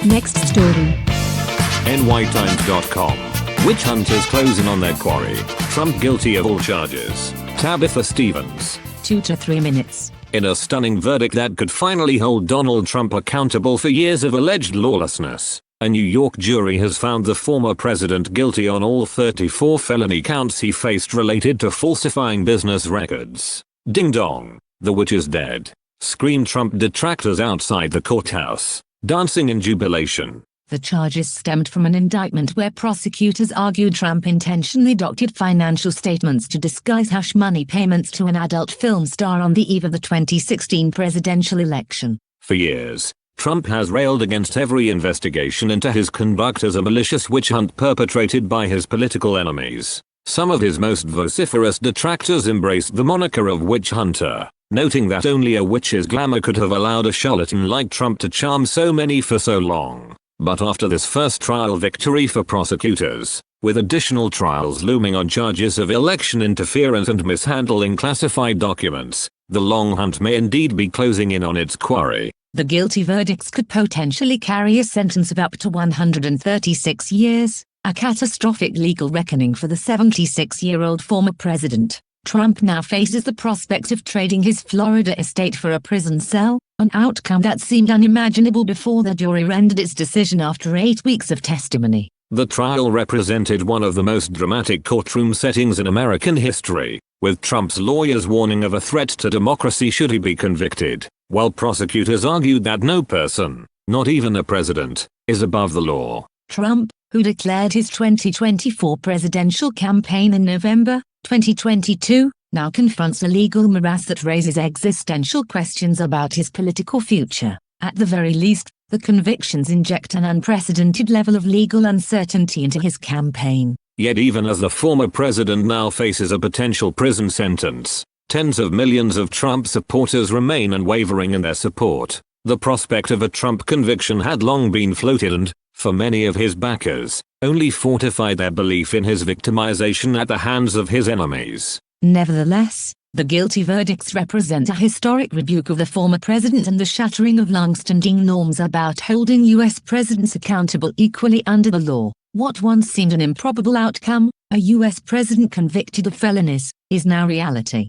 Next story. nytimes.com. Witch hunters closing on their quarry. Trump guilty of all charges. Tabitha Stevens. 2 to 3 minutes. In a stunning verdict that could finally hold Donald Trump accountable for years of alleged lawlessness, a New York jury has found the former president guilty on all 34 felony counts he faced related to falsifying business records. Ding dong, the witch is dead, screamed Trump detractors outside the courthouse, dancing in jubilation. The charges stemmed from an indictment where prosecutors argued Trump intentionally doctored financial statements to disguise hush money payments to an adult film star on the eve of the 2016 presidential election. For years, Trump has railed against every investigation into his conduct as a malicious witch hunt perpetrated by his political enemies. Some of his most vociferous detractors embraced the moniker of witch hunter, noting that only a witch's glamour could have allowed a charlatan like Trump to charm so many for so long. But after this first trial victory for prosecutors, with additional trials looming on charges of election interference and mishandling classified documents, the long hunt may indeed be closing in on its quarry. The guilty verdicts could potentially carry a sentence of up to 136 years, a catastrophic legal reckoning for the 76-year-old former president. Trump now faces the prospect of trading his Florida estate for a prison cell, an outcome that seemed unimaginable before the jury rendered its decision after 8 weeks of testimony. The trial represented one of the most dramatic courtroom settings in American history, with Trump's lawyers warning of a threat to democracy should he be convicted, while prosecutors argued that no person, not even a president, is above the law. Trump, who declared his 2024 presidential campaign in November 2022, now confronts a legal morass that raises existential questions about his political future. At the very least, the convictions inject an unprecedented level of legal uncertainty into his campaign. Yet even as the former president now faces a potential prison sentence, tens of millions of Trump supporters remain unwavering in their support. The prospect of a Trump conviction had long been floated and, for many of his backers, only fortified their belief in his victimization at the hands of his enemies. Nevertheless, the guilty verdicts represent a historic rebuke of the former president and the shattering of long-standing norms about holding U.S. presidents accountable equally under the law. What once seemed an improbable outcome, a U.S. president convicted of felonies, is now reality.